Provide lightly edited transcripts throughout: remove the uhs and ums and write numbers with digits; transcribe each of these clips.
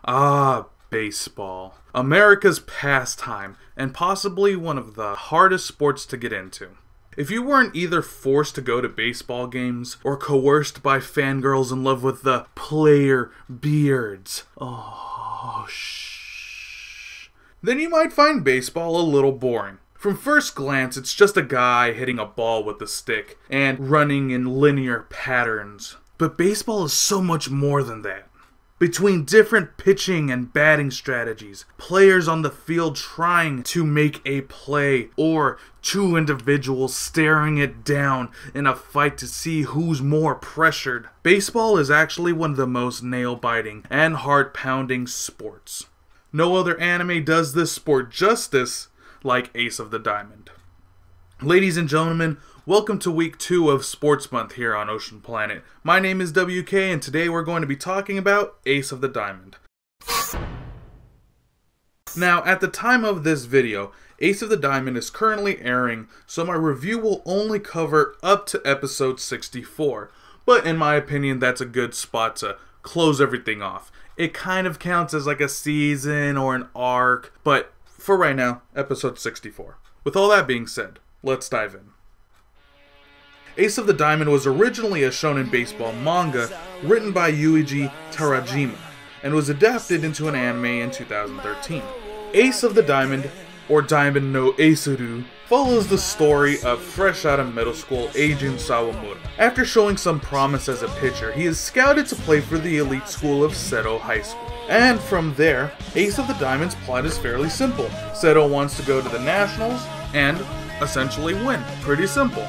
Ah, baseball. America's pastime, and possibly one of the hardest sports to get into. If you weren't either forced to go to baseball games, or coerced by fangirls in love with the player beards, then you might find baseball a little boring. From first glance, it's just a guy hitting a ball with a stick, and running in linear patterns. But baseball is so much more than that. Between different pitching and batting strategies, players on the field trying to make a play, or two individuals staring it down in a fight to see who's more pressured, baseball is actually one of the most nail-biting and heart-pounding sports. No other anime does this sport justice like Ace of the Diamond. Ladies and gentlemen, welcome to week 2 of Sports Month here on Ocean Planet. My name is WK, and today we're going to be talking about Ace of the Diamond. Now, at the time of this video, Ace of the Diamond is currently airing, so my review will only cover up to episode 64. But in my opinion, that's a good spot to close everything off. It kind of counts as like a season or an arc, but for right now, episode 64. With all that being said, let's dive in. Ace of the Diamond was originally a shonen baseball manga written by Yuichi Tarajima and was adapted into an anime in 2013. Ace of the Diamond, or Diamond no Aisuru, follows the story of fresh out of middle school Eijun Sawamura. After showing some promise as a pitcher, he is scouted to play for the elite school of Seto High School. And from there, Ace of the Diamond's plot is fairly simple. Seto wants to go to the Nationals and essentially win. Pretty simple.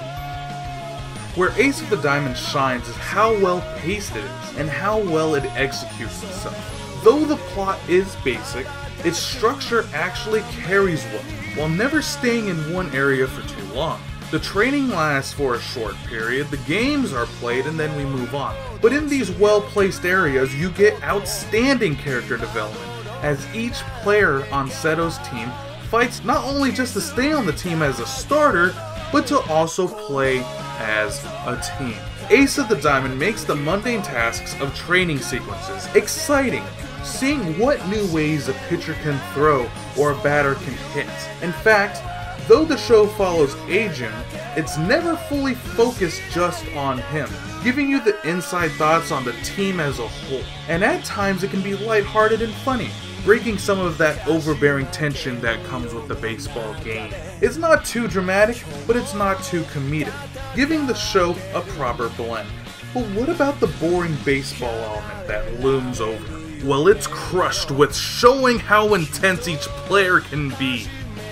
Where Ace of the Diamond shines is how well paced it is, and how well it executes itself. Though the plot is basic, its structure actually carries well, while never staying in one area for too long. The training lasts for a short period, the games are played, and then we move on. But in these well-placed areas, you get outstanding character development, as each player on Seto's team fights not only just to stay on the team as a starter, but to also play as a team. Ace of the Diamond makes the mundane tasks of training sequences exciting, seeing what new ways a pitcher can throw or a batter can hit. In fact, though the show follows Eijun, it's never fully focused just on him, giving you the inside thoughts on the team as a whole. And at times it can be lighthearted and funny, breaking some of that overbearing tension that comes with the baseball game. It's not too dramatic, but it's not too comedic, giving the show a proper blend. But what about the boring baseball element that looms over? Well, it's crushed with showing how intense each player can be.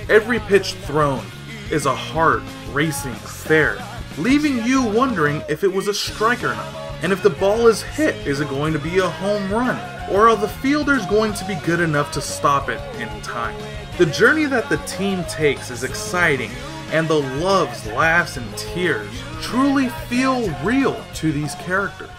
Every pitch thrown is a hard, racing affair, leaving you wondering if it was a strike or not. And if the ball is hit, is it going to be a home run? Or are the fielders going to be good enough to stop it in time? The journey that the team takes is exciting, and the loves, laughs, and tears truly feel real to these characters.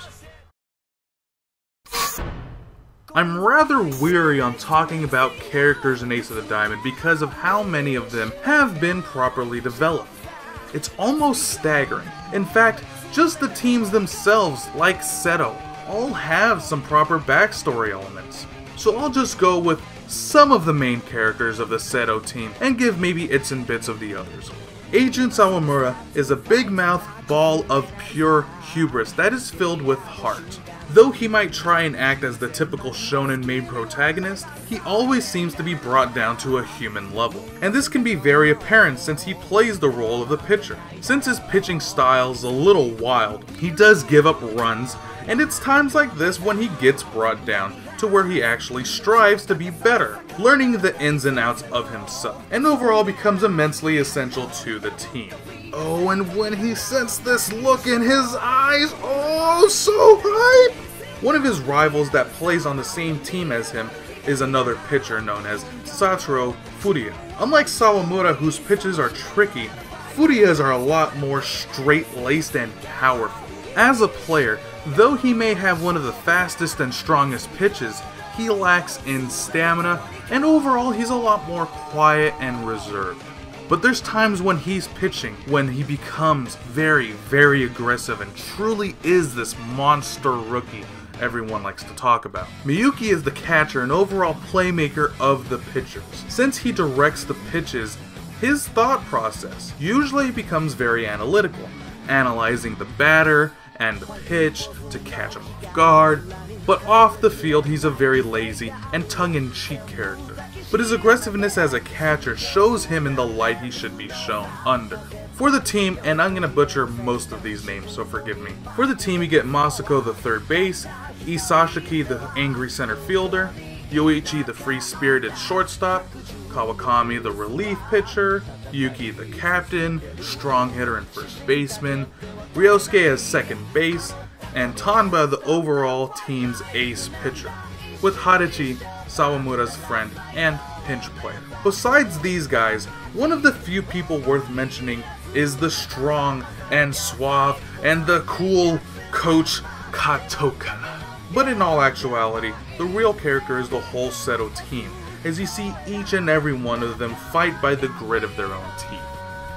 I'm rather weary on talking about characters in Ace of the Diamond because of how many of them have been properly developed. It's almost staggering. In fact, just the teams themselves, like Seto, all have some proper backstory elements. So I'll just go with some of the main characters of the Seto team and give maybe its and bits of the others. Eijun Sawamura is a big-mouth ball of pure hubris that is filled with heart. Though he might try and act as the typical shonen main protagonist, he always seems to be brought down to a human level. And this can be very apparent since he plays the role of the pitcher. Since his pitching style is a little wild, he does give up runs, and it's times like this when he gets brought down to where he actually strives to be better, learning the ins and outs of himself, and overall becomes immensely essential to the team. Oh, and when he sets this look in his eyes, oh, so hype! One of his rivals that plays on the same team as him is another pitcher known as Satoru Furuya. Unlike Sawamura, whose pitches are tricky, Furuya's are a lot more straight-laced and powerful. As a player, though he may have one of the fastest and strongest pitches, he lacks in stamina, and overall he's a lot more quiet and reserved. But there's times when he's pitching, when he becomes very, very aggressive and truly is this monster rookie everyone likes to talk about. Miyuki is the catcher and overall playmaker of the pitchers. Since he directs the pitches, his thought process usually becomes very analytical, analyzing the batter and the pitch to catch him off guard, but off the field he's a very lazy and tongue-in-cheek character. But his aggressiveness as a catcher shows him in the light he should be shown under. For the team, and I'm going to butcher most of these names, so forgive me. For the team, you get Masako, the third base, Isashiki, the angry center fielder, Yoichi, the free-spirited shortstop, Kawakami, the relief pitcher, Yuki, the captain, strong hitter and first baseman, Ryosuke as second base, and Tanba, the overall team's ace pitcher, with Haruchi, Sawamura's friend and pinch player. Besides these guys, one of the few people worth mentioning is the strong and suave and the cool coach Katoka. But in all actuality, the real character is the whole Seto team, as you see each and every one of them fight by the grit of their own teeth.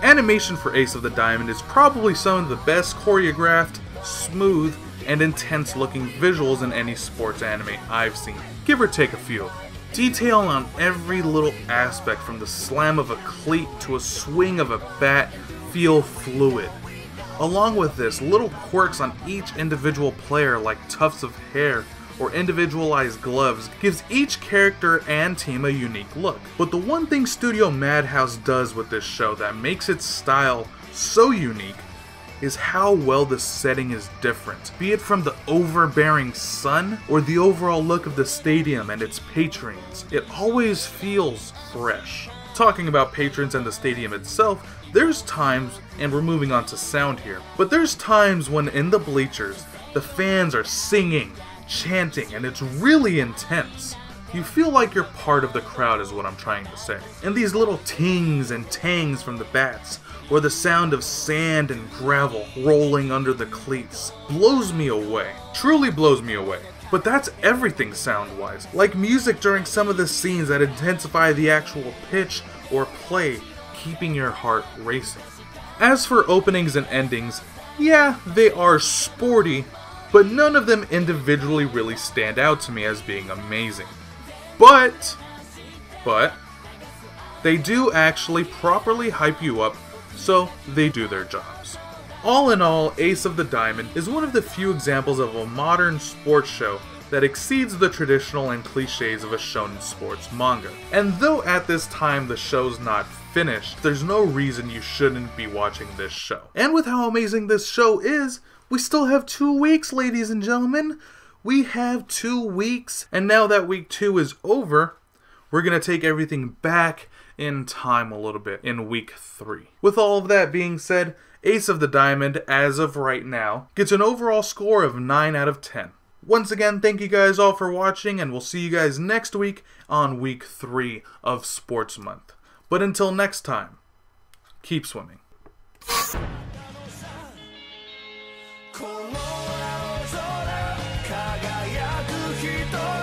Animation for Ace of the Diamond is probably some of the best choreographed, smooth, and intense looking visuals in any sports anime I've seen, give or take a few. Detail on every little aspect from the slam of a cleat to a swing of a bat feel fluid. Along with this, little quirks on each individual player like tufts of hair or individualized gloves gives each character and team a unique look. But the one thing Studio Madhouse does with this show that makes its style so unique is how well the setting is different, be it from the overbearing sun or the overall look of the stadium and its patrons. It always feels fresh. Talking about patrons and the stadium itself, there's times, and we're moving on to sound here, but there's times when in the bleachers, the fans are singing, chanting, and it's really intense. You feel like you're part of the crowd is what I'm trying to say. And these little tings and tangs from the bats, or the sound of sand and gravel rolling under the cleats, blows me away. Truly blows me away. But that's everything sound-wise. Like music during some of the scenes that intensify the actual pitch or play, keeping your heart racing. As for openings and endings, yeah, they are sporty, but none of them individually really stand out to me as being amazing. But, they do actually properly hype you up, so they do their jobs. All in all, Ace of the Diamond is one of the few examples of a modern sports show that exceeds the traditional and cliches of a shonen sports manga. And though at this time the show's not finished, there's no reason you shouldn't be watching this show. And with how amazing this show is, we still have 2 weeks, ladies and gentlemen. We have 2 weeks, and now that week 2 is over, we're gonna take everything back in time a little bit in week 3. With all of that being said, Ace of the Diamond, as of right now, gets an overall score of 9 out of 10. Once again, thank you guys all for watching, and we'll see you guys next week on week 3 of Sports Month. But until next time, keep swimming. この青空輝く人